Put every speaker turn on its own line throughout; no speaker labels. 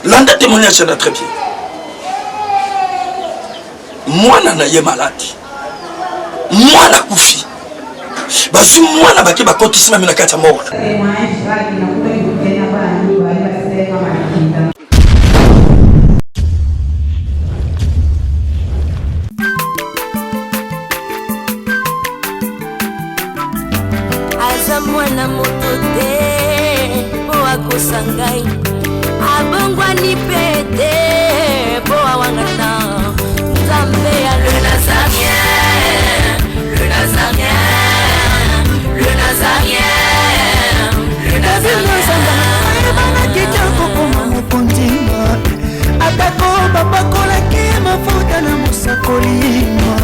Landa témoignage na très bien. Moi na ye malade. Moi na kufi. Basi moi na baki bakotisi na kata mort.
Aza mwana moto te po akosangai abongwa ni pete po awangana Nzambe ya le Nazarien, le Nazarien, le Nazarien, le Nazarien.
Bana kitoko koma mokondima atako bapakolaki mafuta na mosakolima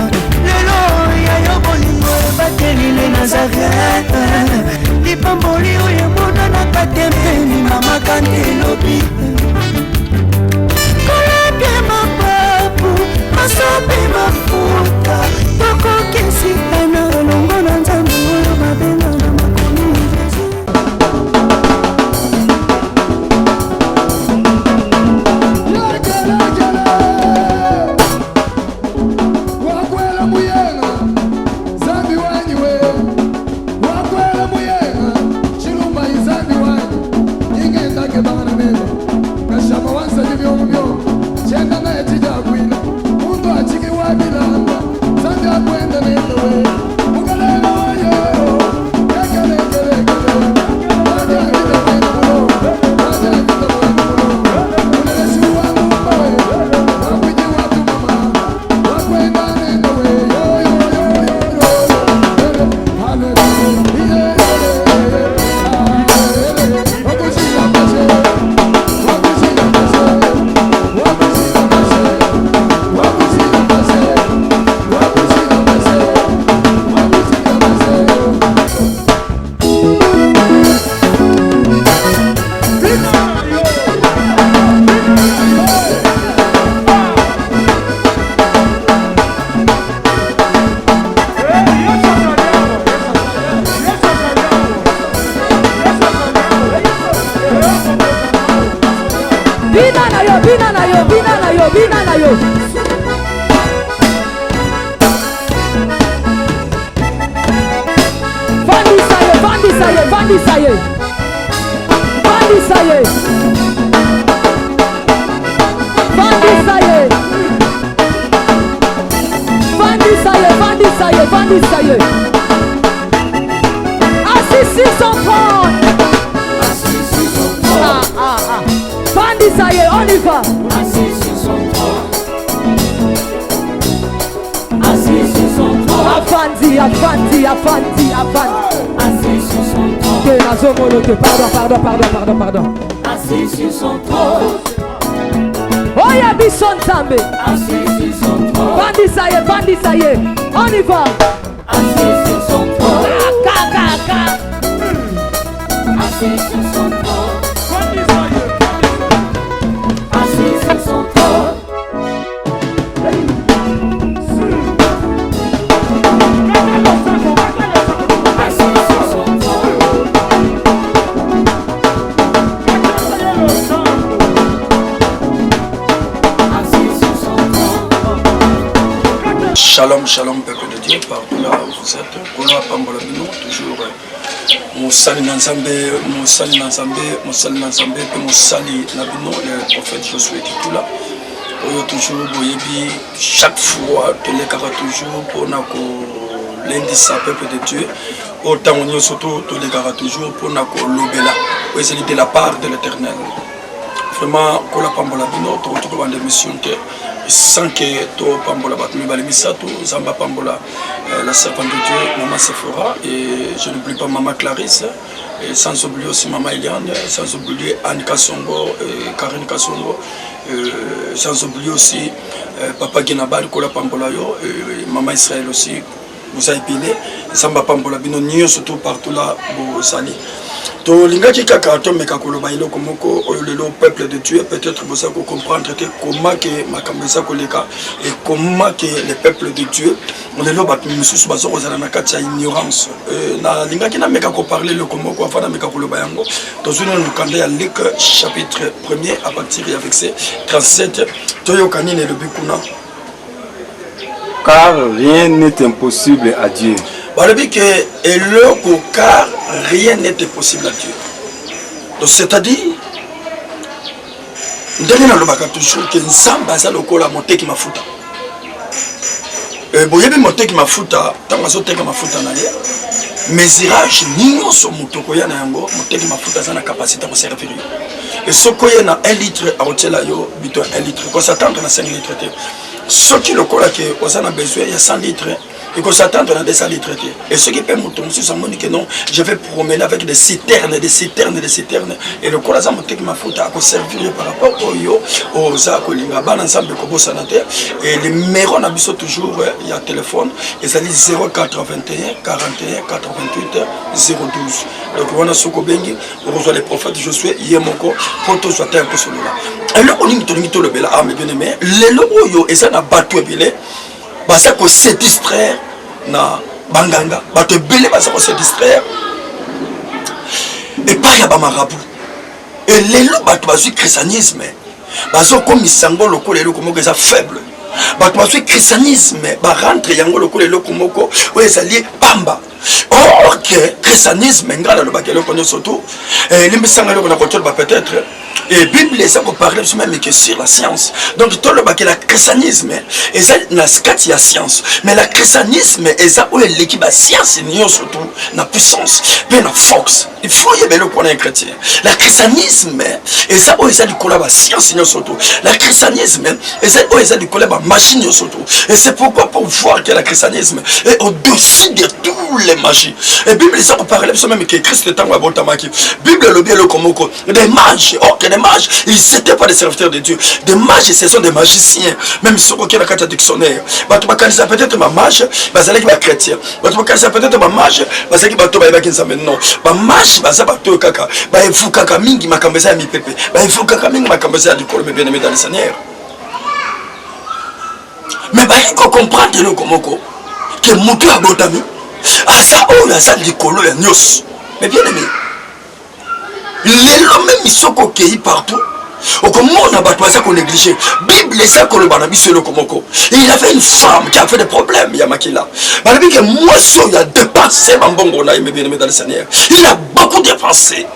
lelo ya yo bolingo bateli le Nazareth lipamboli oyo monana katembeni mama kantelobi kolapie mapapu masope mafuta tokokesikana longo na Nzambe oyo babenga na makomi
Pardon. Assis sur son trône.
Oh ya bison Nzambe.
Assis sur son trône.
Bandi ça y est, on y va.
Assis sur son trône. Assis sur son trône. Assis sur son trône.
Shalom, shalom, peuple de Dieu, partout là où vous êtes. Kola Pambola Bino, toujours Moussali Nanzambe, Moussali Nanzambe, Moussali Nanzambe, puis Moussali Nabino, le prophète Josué Titula. Toujours, Boyebi, chaque fois, tous les carats toujours, pour l'indice à peuple de Dieu. Autant on y surtout, tous les carats toujours, pour l'obéla. Oui, c'est de la part de l'éternel. Vraiment, Kola Pambola Bino, tout le l'émission sans que to Pambola Batmi Balimisato, Zamba Pambola, la servante de Dieu, Maman Sephora, et je n'oublie pas Maman Clarisse, et sans oublier aussi Maman Eliane, sans oublier Anne Kassongo, Karine Kassongo, sans oublier aussi Papa Guinabal, Kola Pambola, et Maman Israël aussi, vous avez pilé, ça m'a pas pour la bino, surtout partout là, vous salez. To lingaki kaka to meka koloba iloko moko le peuple de Dieu peut-être vous savez comprendre que comment que makamesa koleka et comment que le peuple de Dieu on le loba mususu bazo kozala na kati ya ignorance na lingaki na meka ko parler le komoko afana meka koloba yango dans une nkanda ya Luc chapitre 1er à partir du verset 37 to yokani ne lobi kuna
car rien n'est impossible à Dieu.
Car rien n'était possible à Dieu. Donc c'est-à-dire, nous avons toujours que nous avons la montée qui m'a foutu. Boyebi montée qui m'a foutu, tant que je m'a foutu en arrière. Mesurage, nous sommes motokoya na yango, montée qui m'a foutu dans la capacité de servir. Et ce qu'on a 1 litre à hôtel yo, bito 1 litre. Quand ça tente na 5 litres. Ce qui le cola que on a besoin, il y a 100 litres. Et qu'on s'attend à 200 litres. Et ceux qui paient mon ton, c'est mon que non, je vais promener avec des citernes, des citernes, des citernes. Et le cola, ça m'a fait que ma faute à servir par rapport au yo, aux Zakolinga, ensemble de Kobo Sanataire. Et les numéros, on a mis toujours, il y a un téléphone, et ça dit 0421 41 88 012. Donc on a Sokobengi, on reçoit les prophètes, je suis Yemoko, pour tout soit un peu sur là. Et là, on a le bel âme, bien aimé, les loyo, et ça n'a pas tout épilé. Basa ko se distraire na banganga bato belé basa ko se distraire et pas ya ba marabout et lelo bato basu christianisme baso comme sango lokole lelo komoko eza faible bato basu christianisme ba rentre yango lokole lelo komoko o ezali pamba. Or que christianisme ngala lo bakelo kono surtout limbisanga lelo na kotolo ba peut-être et Bible ça peut parler même que sur la science. Donc tout le bac la christianisme et ça na skati la science mais la christianisme et ça où l'équipe la science ni surtout na puissance mais na force. Il faut y le connaître chrétien. La christianisme et ça où ça du collab science ni surtout. La christianisme et ça où ça du collab machine surtout. Et c'est pourquoi pour voir que la christianisme est au-dessus de tous les magies. Et Bible ça peut parler même que Christ est en abotamaki. Bible le bien le komoko des mages. Des mages, ils n'étaient pas des serviteurs de Dieu. Des mages, ce sont des magiciens. Même si on a un carte dictionnaire. Peut-être ma mage, c'est un chrétien. Peut-être ma mage, c'est un non. Ma mage, c'est un kaka. Il faut kaka mingi ma kambeza à mi pepe. Il faut kaka mingi ma kambeza à du corps, mais bien aimé dans le Seigneur. Mais il faut comprendre le komoko que Moutou a botami. À ça, on a ça du colo et nyos. Mais bien aimé. Les hommes même ils sont coquilles partout. Au comment on a battu ça qu'on négligeait. Bible ça qu'on le banabi sur le komoko. Et il avait une femme qui a fait des problèmes Yamakila. Banabi que moi il a dépensé Bambongo na bien aimé dans le Seigneur. Il a beaucoup dépensé.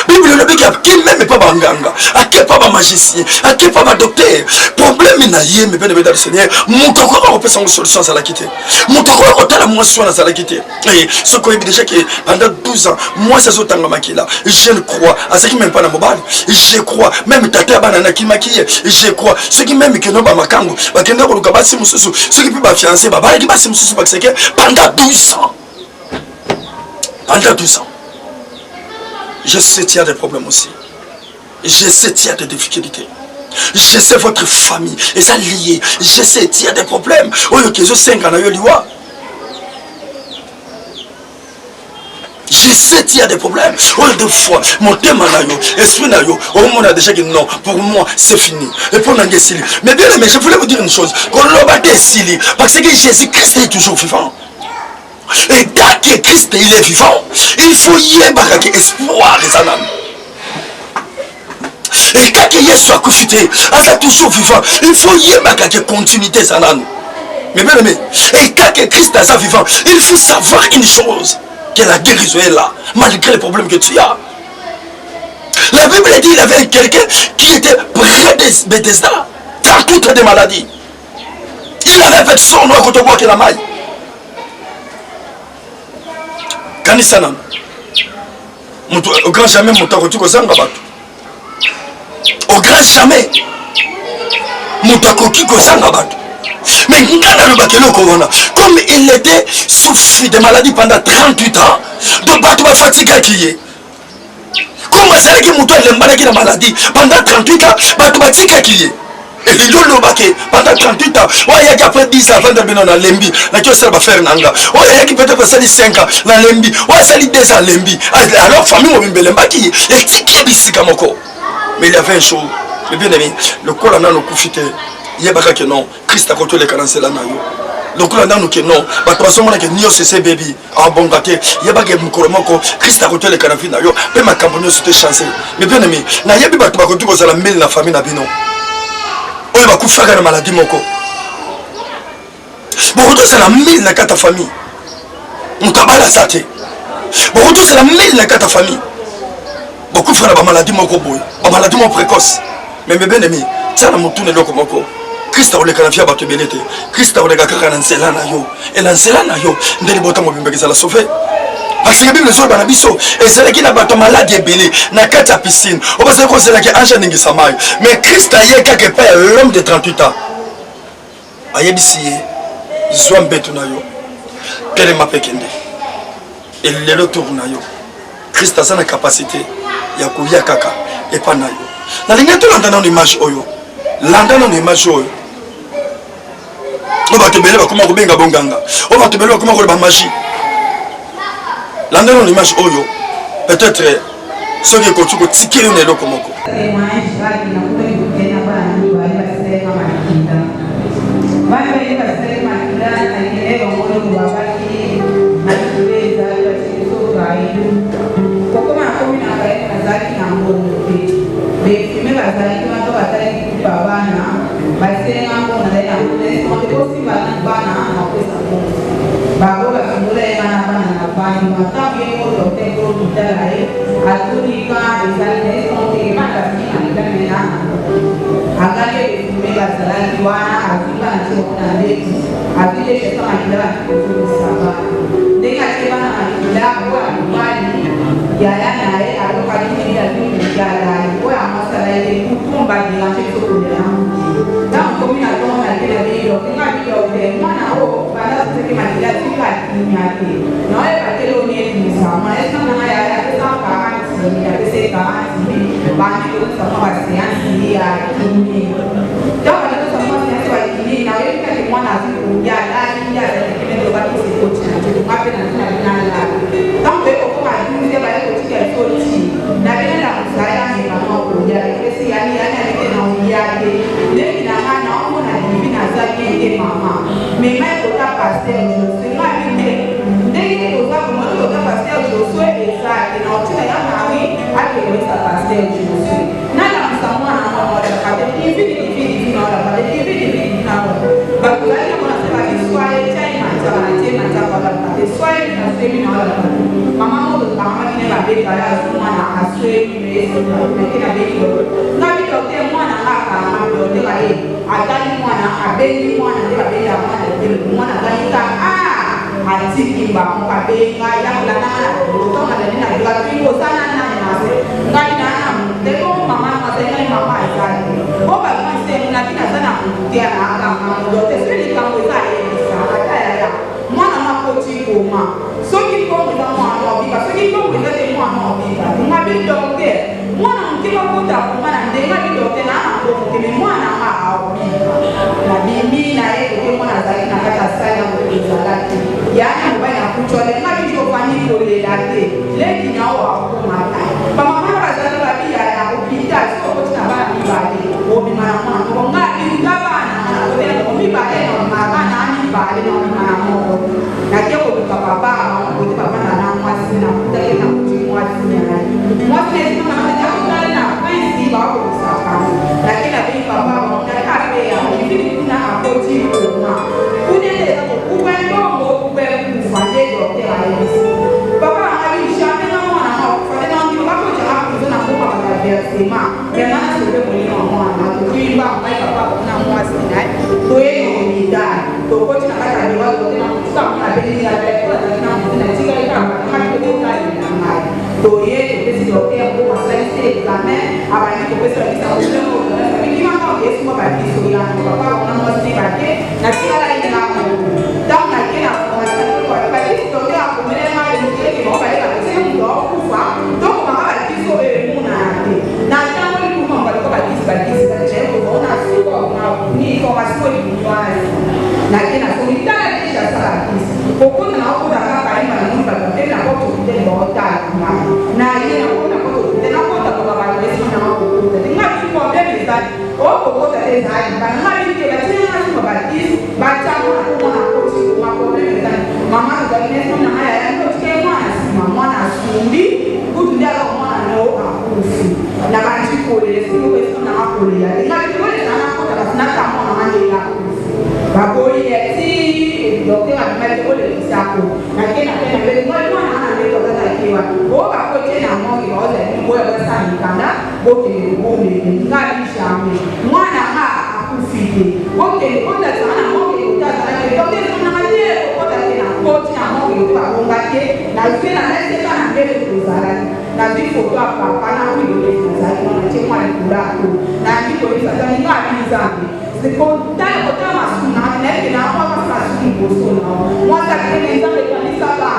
Bible le dit qui même pas banganga, à qui pas magicien, à qui pas docteur. Problème na yé mais bien aimé dans le Seigneur. Mon toko on peut sans solution ça la quitter. Mon toko on t'a la moisson ça la quitter. Et ce qu'on dit déjà que pendant 12 ans, moi ça sotanga makila. Je ne crois à ce qui même pas na mobile. Je crois même tata banana qui maquille. Je crois ce qui même que no ba makango, ba kenda ko luka basi mususu, ce qui peut ba fiancé ba ba qui basi mususu parce que pendant 12 ans. Pendant 12 ans. Je sais qu'il y a des problèmes aussi. Je sais qu'il y a des difficultés. Je sais votre famille. Et ça lié. Je sais qu'il y a des problèmes. Oh, que je sais qu'on a eu liwa. Je sais qu'il y a des problèmes. Oh, deux fois, mon thème a eu, esprit n'a eu. Oh, on a déjà dit non. Pour moi, c'est fini. Et pour nous, c'est mais bien, mais je voulais vous dire une chose. Quand l'on va décider, parce que Jésus-Christ est toujours vivant. Et tant que Christ il est vivant, il faut y avoir espoir des âmes. Et tant que Jésus a couché, il est toujours vivant, il faut y avoir continuité des âmes. Mais bien aimé, et tant que Christ est vivant, il faut savoir une chose, que la guérison est là, malgré les problèmes que tu as. La Bible dit qu'il y avait quelqu'un qui était près de Bethesda, dans toutes les maladies. Il avait fait son noir contre moi qui la maille. Kanisana au grand jamais mutakoki kozanga bato au grand jamais mutakoki kozanga bato mais ngana le bakelo kovana comme il était souffert de maladie pendant 38 ans donc bato ba fatigué qui est comme ça qui muto elle malaki la maladie pendant 38 ans bato ba tika qui est Et les gens l'ont baqué pendant 38 ans. Ouais, il y a qui après 10 ans avant de venir dans Lembi. Là, qui va faire Nanga. Ouais, il y a qui peut-être passer 5 ans dans Lembi. Ouais, ça lit 2 ans Lembi. Alors, famille, on vient de qui et qui ici comme encore. Mais il y avait un show. Mais bien aimé, le col en a le coup fité. Il y a pas que non. Christ a côté les carences là. Donc là, nous que non. Mais de toute façon, on a que Nio c'est baby. Ah bon, gâté. Il y a pas que Moukolomoko. Christ a côté les carences là. Mais ma campagne c'était chanceux. Mais bien aimé, na yebi ba to côté ko la mail na famille na bino. On va coucher avec la maladie moko. Beaucoup de c'est la mail na ta famille. On kabala saté. Beaucoup de c'est la mail na ta famille. Beaucoup frère la maladie moko boy. La maladie moko précoce. Mais bien aimé, tiens la motune loko moko. Christ a oleka na fia bato belete. Christ a oleka kaka na nzela na yo. Et la nzela na yo, ndeli bota mo bimbe la sauver. Parce que la Bible est banabiso et c'est là qu'il a bateau malade et belé na kata piscine. On va se dire c'est là qu'il ange n'ingi samay. Mais Christ a yé quelque part l'homme de 38 ans. Aye bisiye, soit mbetu na yo. Quel est ma pekende? Et le retour na yo. Christ a sa capacité ya kuya kaka et pas na yo. Na linga to landa na image oyo. Landa na image oyo. On va te belé comment ko benga bonganga. On va te belé comment ko ba magie. L'endroit l'image oyo peut-être ce qui est comme tu peux tirer une élo comme ça.
na ke na so itala kisha sala kisi kokona na ko da ka ima na mumba ke na ko to de bota na ye na ko na ko to de na ko ta ko ba ba yesu na ko to de nga bi ko de ni sai o ko ta de sai ba na bi ke ba ti na ko ba ti ba cha ko na ko ti ko ma ko de ni sai mama ga ni so na haya ya ko ke mwana si mama na sumbi ku ndia ko mwana no a ku si na ba ti ko le si ko so na ko le ya nga bi ko le na ko ta na ta mwana ma de ya ba ko ye ti doke wa ma de ko le sa ko na ke na le mo mwana na le to ta ki wa o ba ko te na mo ki o le ni ko ya sa ni kana bo ke bo le nga bi sha mi mwana ha akufike bo ke ko ta na mo ke ko ta na ke doke na ma de ko ta ke na ko ti na mo ke ba ko ba ke na ke na le ka na le ko zara na bi ko to apa pa na ko le ko zara na che mwana kula ko na bi ko ni sa ni nga bi za se ko ta ma su na ne ke na ko ma sa su ko so na mo ta ke ni za le ka ni sa ba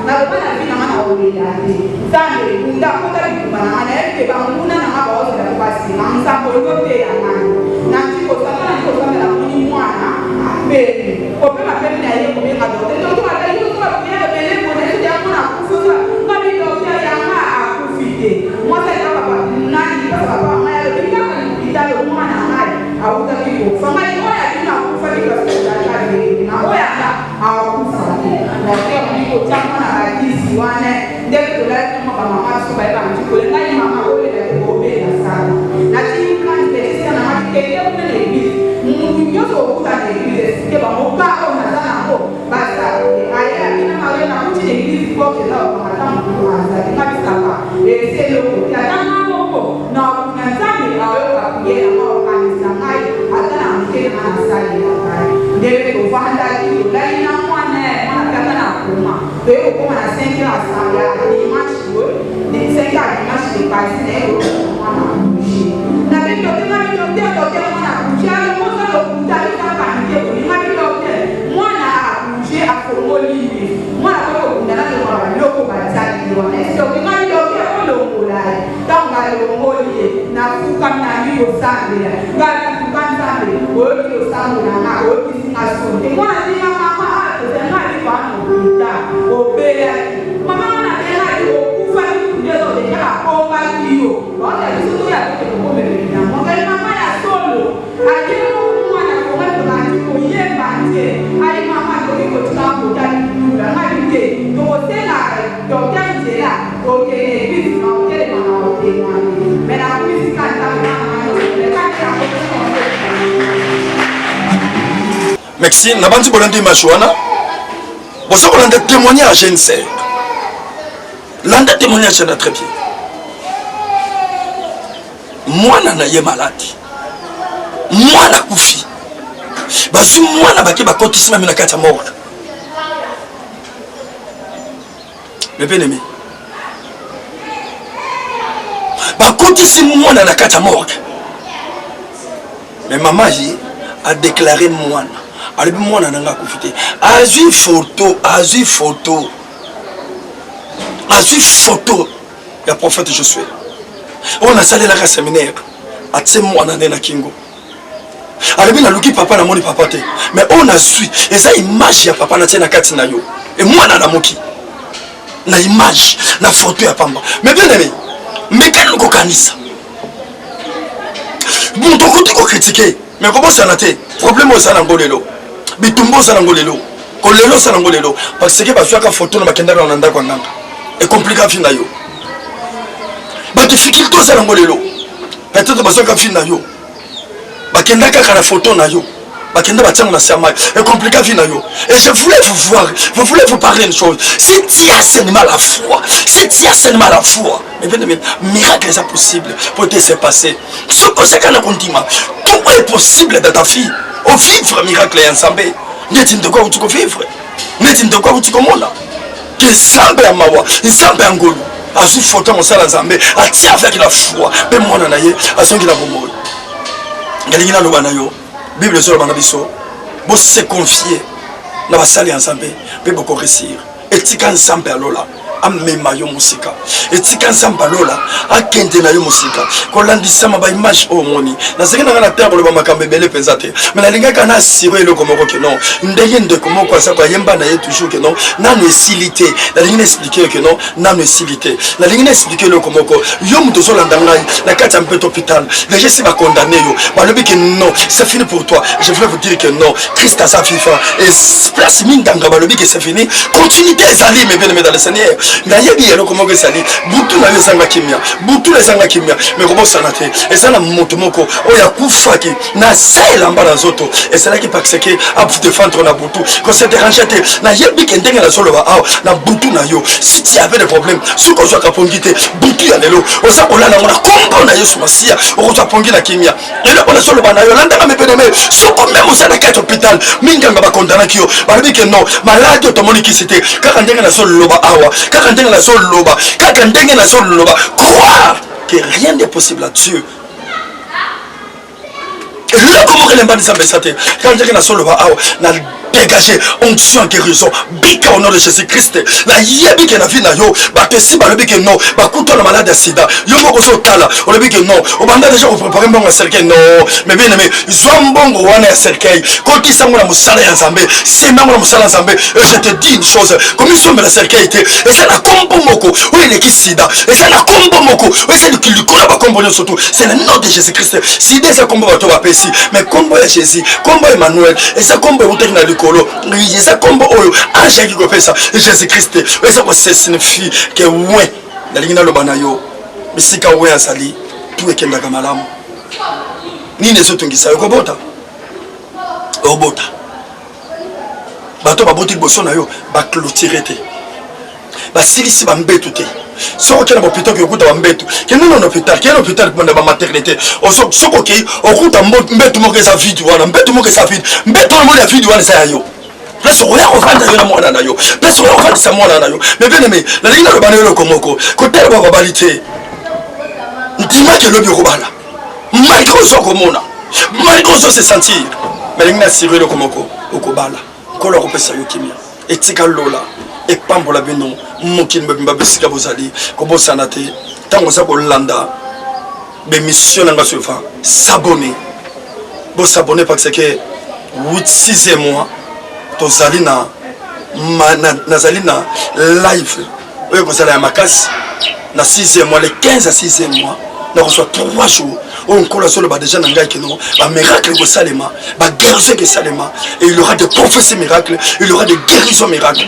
na ba na bi na ma na o le ya ni za le nda ko ta bi ba na ne ke ba mu na na ba o se la ba si na sa ko ko te ya na ti ko sa na ko ni mwana be ko pe ma pe na ye ko be ka do te to ba ta yo ko ba pe be le ko ne ti ya ko na ku so ka bi do ya ya ma ku fi de mo ta ka ba na ni ka ba ba ma ya le ka ka ni ta yo mwana na a u ta ki ko fa ma ni ko ya ki na ku fa ni ka sa ta ka ni na o ya na a ku sa ni na ke ni ko ta ma na ki si wa ne de ko la ko ma ma so ba ba ni ko le na ni mama ko le ko be na sa na ti kan de sa na ma ke ke ko ne bi yo so ku ta ne bi ke ba mo ba ko na sa na ko ba sa ai ya ni na le na ku ti ne bi ko ke la ko ma ta mo ko sa ni ma bi sa ba e se lo ko ya ta na mo ko na ku na sa ni a yo ka ku ye na ma ka ni sa ngai a ta na ke na sa ni na kai de ko fa nda ki la ni na mo ne ma ka ta na ko ma de ko ma na sen ki na sa ya ni ma chi wo ni sen ka ni ma chi pa si ne ko ma na ku shi na be to na be to de ma na ku shi a lo mo sa lo ku ta ni ka ka ni ke ko ni ma be to de mo na ku shi a ko mo li ni mo na ko ku na na lo ma lo ko ba ta ni wa ne so ki ma be to de ko lo mo la ta nga lo mo li na ku ka na ni yo sa ni ga na ku ka sa ni o ki yo sa mo na na o ki si na so ni mo na ni ma ma a ko de na ni ba no ku ta o be ya mama na de na ni o ku fa ni ku de do de ka ko ba ki yo o de so to ya ko ko me ni na mo ga mama ya solo a je mo mo na ko ma to na ti ko ye ba je ai mama ko ki ko ta ko ta ni ku la ma ni ke to se na do ta je la o ke bi no ke ma na o ke ma ni me na ku si ka ta ma na le ka ta ko ko
merci na bandi bolandi mashwana bosa bolanda témoignage jeune sœur landa témoignage na très bien mwana na ye malade mwana kufi basu mwana baki bakotisi na kati ya morgue le bien-aimé bakotisi mwana na kati ya morgue mais maman a déclaré mwana alibi mwana nanga kufite azui photo ya prophète Josué on a salé la séminaire a tse mwana na kingo alibi na luki papa na moni papa te mais on a su eza image ya papa na tse na kati na yo et mwana na moki na image na photo ya pamba mais bien aimé mais quand ko kanisa bon to ko critiquer mais comment ça na te problème au sana ngolelo bitumbo sana ngolelo kolelo sana ngolelo parce que baswa ka photo na bakenda na ndako nganga et compliqué fina yo ba difficulté sana ngolelo peut-être baswa ka fina yo bakenda ka na photo na yo bakenda batanga na sama et compliqué fina yo et je voulais vous voir vous voulez vous parler une chose si tu as seulement la foi mais bien miracle est possible pour te se passer ce que c'est qu'on a continue tout est possible dans ta vie au vivre miracle ensemble n'est-ce pas où tu peux vivre n'est-ce pas où tu peux mona que sambe ya mawa sambe ya ngolu azu photo mon sala nzambe atia avec la foi be mona na ye azongi la bomoi ngalingi na loba na yo bible sur bana biso bo se confier na basali ensemble pe boko réussir etika nzambe alola amema yo musika etika nzamba lola akende na yo musika kolandisama ba image omoni nazeki na ngana terre loba makambe bele pezate mais na linga kana siro eloko moko ke non ndenge ndeko moko asa kwa yemba na ye toujours que non nanu esilité na linga expliquer que non nanu esilité na linga expliquer loko moko yo muto zolanda ngai na kati ya mpeto hôpital les gens si ba condamné yo balobi que non c'est fini pour toi je voulais vous dire que non Christ a sa FIFA et place mindanga balobi que c'est fini continuité ezali mais bien dans le Seigneur na yebi eloko moko ezali butu na yo zanga kimia butu na zanga kimia mais comment ça naté et ça na moto moko oya kufaki na sela mbala zoto et c'est là qui parce que a vous défendre na butu quand c'est dérangé na yebi que ndenge na solo ba na butu na yo si tu avais des problèmes ce que soit kapongité butu ya lelo oza kolala ngona kombo na yesu masia oza pongi na kimia et là on a solo ba na yo landa me pédémé ce que même oza na kati hôpital minganga ba condamna kio ba dit que non malade automoni qui c'était kaka ndenge na solo loba awa kaka ndenge na solo loba kaka ndenge na solo loba croire que rien n'est possible à Dieu. Et là, comment elle est bandit s'embêter quand ndenge na solo loba awa na dégager onction guérison bika au nom de Jésus-Christ la yebi que na vie na yo ba pesi ba lebi que non ba kuto na malade sida yo moko zo tala o lebi que non o banda déjà préparer mbongo cercueil non mais bien aimé zombongo wana cercueil koti sango na musala ya Nzambe c'est même na musala Nzambe je te dis une chose comme ils sont dans la cercueil et ça na kombo moko o ile ki sida et ça na kombo moko o c'est le kilikola ba kombo surtout c'est le nom de Jésus-Christ sida ça kombo ba to ba pesi mais kombo ya Jésus kombo Emmanuel et ça kombo o tekna ça comme ange qui fait ça Jésus-Christ et ça signifie que ouais na lingina lo banayo misika ouais asali tout ekenda kamalamu nini ezotungisa yo kobota obota bato baboti boso na yo ba clôturer te ba silisi ba mbetu te soko kena hôpital ki okuta ba mbetu kena na hôpital kena hôpital pour ba maternité soko ki okuta mbetu moko eza vide wana mbetu moko eza vide mbetu moko eza vide wana ça yo place oya kovanda yo na mwana na yo place oya kovandisa mwana na yo mais bien aimé na linga lo bana yo komoko kotela ba babali te ndima ke lobi okobala malgré so komona malgré so se sentir mais linga siré lo komoko okobala kolo kopesa yo kimia etika lola epambola bino mokili mbemba bisika bozali kobosana te tango za kolanda be mission nanga sofa s'abonner bo s'abonner parce que 8-6 mois tozali na nazali na live oyo kozala ya makasi na 6e mois le 15 à 6e mois na reçoit 3 jours on kola solo ba déjà na ngai que non ba miracle ko salema ba guérison que salema et il y aura des prophéties miracles il y aura des guérisons miracles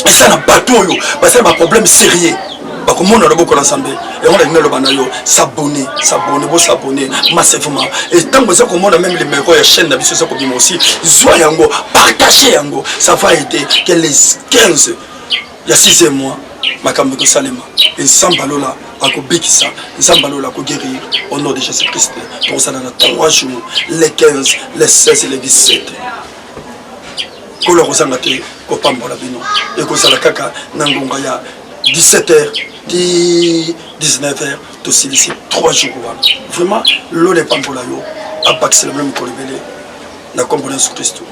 et ça na bateau yo ba ça ba problème sérieux ba ko mona loboko na Nzambe et on a dit le banayo s'abonner bo s'abonner massivement et tant que ça ko mona même les meilleurs ya chaîne na biso ça ko bima aussi soit yango partager yango ça va aider que les 15 il y a 6 mois makambo ko salema et Nzambalola akobikisa Nzambalola ko guérir au nom de Jésus-Christ pour ça dans 3 jours les 15 les 16 et les 17 kolo kozanga te ko pambola bino et ko sala kaka na ngonga ya 17h 19h to silisi 3 jours vraiment l'ole pambola yo abakse le même kolibele na kombola sur Christ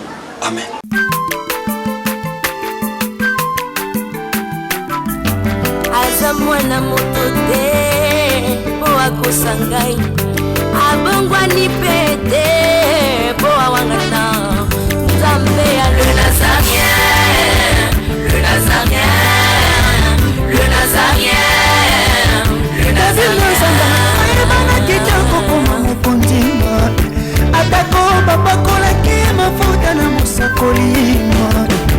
amen.
Aza mwana moto te po akosangai abongwani pete po awangana Nzambe ya le Nazarien le Nazarien le Nazarien le Nazarien
bana kitoko koma mokondima atako bapakolaki mafuta na mosakolima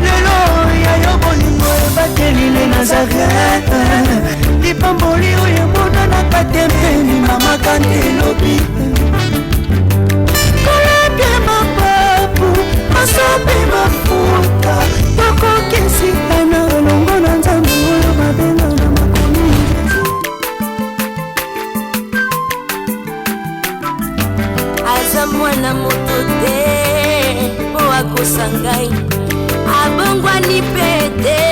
lelo ya yo bolingo ebateli le Nazareth lipamboli oyo emonanaka tempeni mama kantelobi kolapie mapapu masope mafuta tokokesikana longo na Nzambe oyo babenga na makomi
aza mwana moto te po akosangai abongwani pete